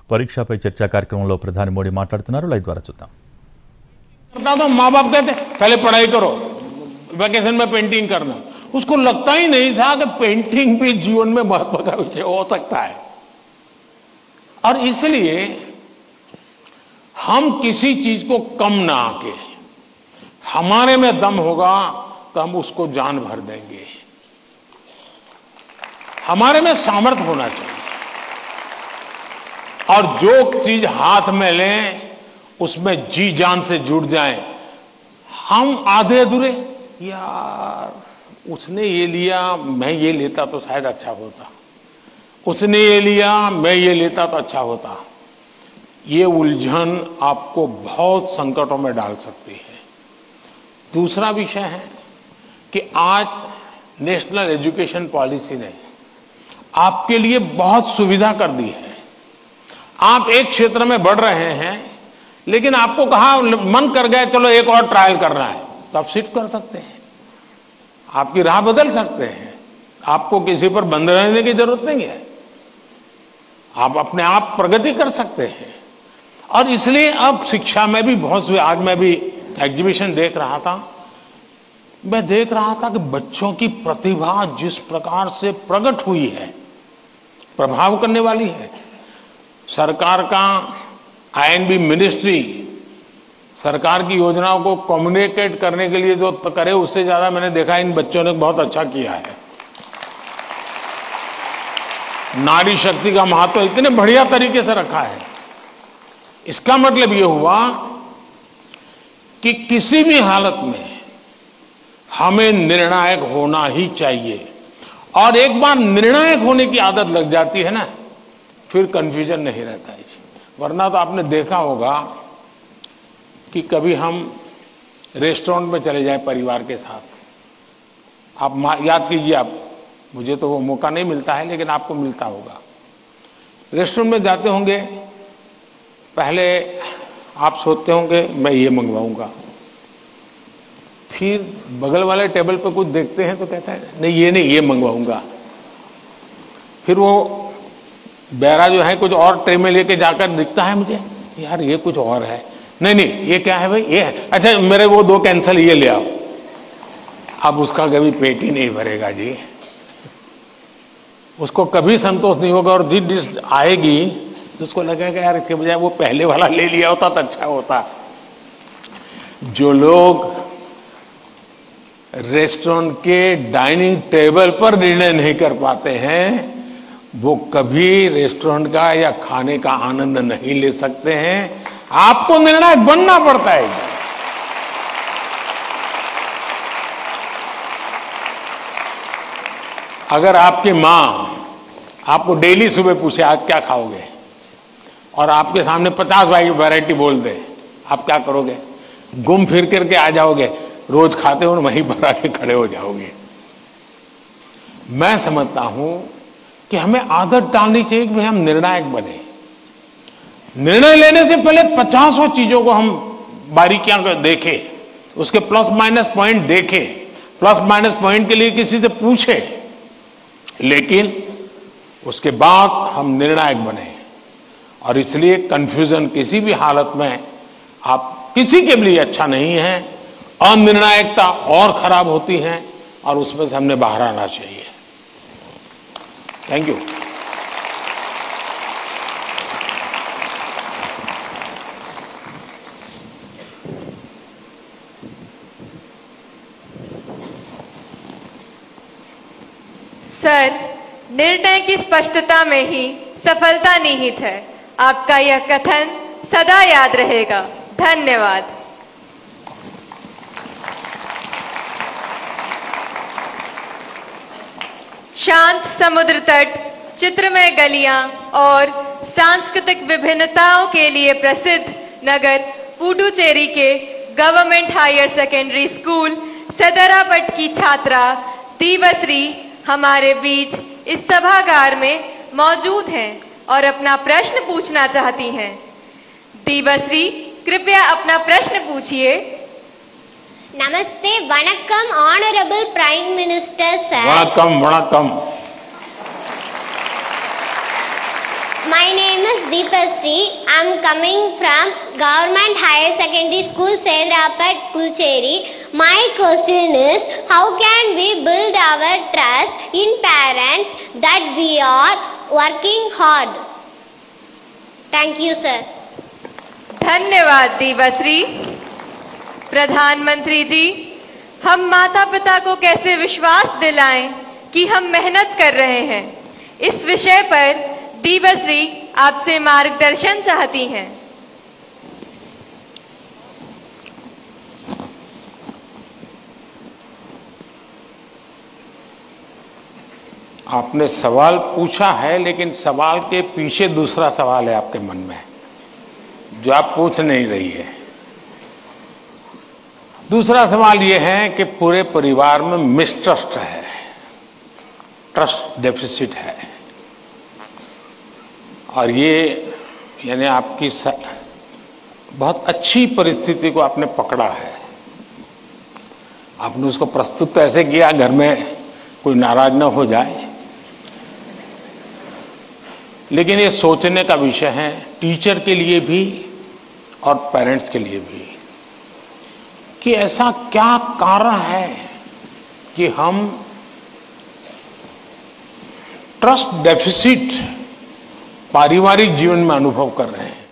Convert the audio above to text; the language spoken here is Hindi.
పరీక్షపై చర్చా కార్యక్రమంలో ప్రధాని మోడీ మాట్లాడుతున్నారు. లైవ్ ద్వారా చూద్దాం. करता तो माँ बाप कहते पहले पढ़ाई करो, वैकेशन में पेंटिंग करना. उसको लगता ही नहीं था कि पेंटिंग भी जीवन में महत्व का विषय हो सकता है. और इसलिए हम किसी चीज को कम ना आके, हमारे में दम होगा तो हम उसको जान भर देंगे. हमारे में सामर्थ्य होना चाहिए और जो चीज हाथ में लें उसमें जी जान से जुड़ जाएं. हम आधे अधूरे, यार उसने ये लिया मैं ये लेता तो शायद अच्छा होता, उसने ये लिया मैं ये लेता तो अच्छा होता, ये उलझन आपको बहुत संकटों में डाल सकती है. दूसरा विषय है कि आज नेशनल एजुकेशन पॉलिसी ने आपके लिए बहुत सुविधा कर दी है. आप एक क्षेत्र में बढ़ रहे हैं लेकिन आपको कहा मन कर गया चलो एक और ट्रायल करना है तो आप शिफ्ट कर सकते हैं, आपकी राह बदल सकते हैं. आपको किसी पर बंधे रहने की जरूरत नहीं है, आप अपने आप प्रगति कर सकते हैं. और इसलिए अब शिक्षा में भी बहुत से, आज मैं भी एग्जीबिशन देख रहा था, मैं देख रहा था कि बच्चों की प्रतिभा जिस प्रकार से प्रकट हुई है प्रभाव करने वाली है. सरकार का आईएनबी मिनिस्ट्री सरकार की योजनाओं को कम्युनिकेट करने के लिए जो करे उससे ज्यादा मैंने देखा इन बच्चों ने बहुत अच्छा किया है. नारी शक्ति का महत्व इतने बढ़िया तरीके से रखा है. इसका मतलब यह हुआ कि किसी भी हालत में हमें निर्णायक होना ही चाहिए. और एक बार निर्णायक होने की आदत लग जाती है ना, फिर कंफ्यूजन नहीं रहता है. वरना तो आपने देखा होगा कि कभी हम रेस्टोरेंट में चले जाए परिवार के साथ, आप याद कीजिए, आप, मुझे तो वो मौका नहीं मिलता है लेकिन आपको मिलता होगा. रेस्टोरेंट में जाते होंगे, पहले आप सोचते होंगे मैं ये मंगवाऊंगा, फिर बगल वाले टेबल पर कुछ देखते हैं तो कहता है नहीं ये मंगवाऊंगा. फिर वो बैरा जो है कुछ और ट्रे में लेके जाकर दिखता है मुझे, यार ये कुछ और है, नहीं ये क्या है भाई, ये है, अच्छा मेरे वो 2 कैंसल, ये ले आओ. अब उसका कभी पेट ही नहीं भरेगा जी, उसको कभी संतोष नहीं होगा. और जिस डिश आएगी तो उसको लगेगा यार इसके बजाय वो पहले वाला ले लिया होता तो अच्छा होता. जो लोग रेस्टोरेंट के डाइनिंग टेबल पर निर्णय नहीं कर पाते हैं वो कभी रेस्टोरेंट का या खाने का आनंद नहीं ले सकते हैं. आपको निर्णायक बनना पड़ता है. अगर आपकी मां आपको डेली सुबह पूछे आज क्या खाओगे और आपके सामने 50 वैरायटी बोल दे, आप क्या करोगे? घूम फिर करके आ जाओगे, रोज खाते हो वहीं पर आके खड़े हो जाओगे. मैं समझता हूं कि हमें आदत डालनी चाहिए कि भाई हम निर्णायक बने. निर्णय लेने से पहले 50 चीजों को हम बारीकियां देखें, उसके प्लस माइनस पॉइंट देखें, प्लस माइनस पॉइंट के लिए किसी से पूछे, लेकिन उसके बाद हम निर्णायक बने. और इसलिए कंफ्यूजन किसी भी हालत में आप किसी के लिए अच्छा नहीं है. अनिर्णायकता और खराब होती है और उसमें से हमने बाहर आना चाहिए. Thank you. सर, निर्णय की स्पष्टता में ही सफलता निहित है. आपका यह कथन सदा याद रहेगा. धन्यवाद. शांत समुद्र तट, चित्रमय गलियां और सांस्कृतिक विभिन्नताओं के लिए प्रसिद्ध नगर पुडुचेरी के गवर्नमेंट हायर सेकेंडरी स्कूल सदरापट की छात्रा दीवश्री हमारे बीच इस सभागार में मौजूद हैं और अपना प्रश्न पूछना चाहती हैं. दीवश्री, कृपया अपना प्रश्न पूछिए. नमस्ते, vanakkam honourable prime minister sir. Vanakkam. My name is Deepasri Divasri. I am coming from Government Higher Secondary School, Sedrapat, Puducherry. My question is, how can we build our trust in parents that we are working hard? Thank you, sir. धन्यवाद दीवश्री। प्रधानमंत्री जी, हम माता पिता को कैसे विश्वास दिलाएं कि हम मेहनत कर रहे हैं, इस विषय पर दीवश्री आपसे मार्गदर्शन चाहती हैं। आपने सवाल पूछा है, लेकिन सवाल के पीछे दूसरा सवाल है आपके मन में, जो आप पूछ नहीं रही है। दूसरा सवाल यह है कि पूरे परिवार में मिसट्रस्ट है, ट्रस्ट डेफिसिट है, और ये यानी आपकी बहुत अच्छी परिस्थिति को आपने पकड़ा है। आपने उसको प्रस्तुत तो ऐसे किया घर में कोई नाराज न हो जाए, लेकिन ये सोचने का विषय है टीचर के लिए भी और पेरेंट्स के लिए भी, कि ऐसा क्या कारण है कि हम ट्रस्ट डेफिसिट पारिवारिक जीवन में अनुभव कर रहे हैं।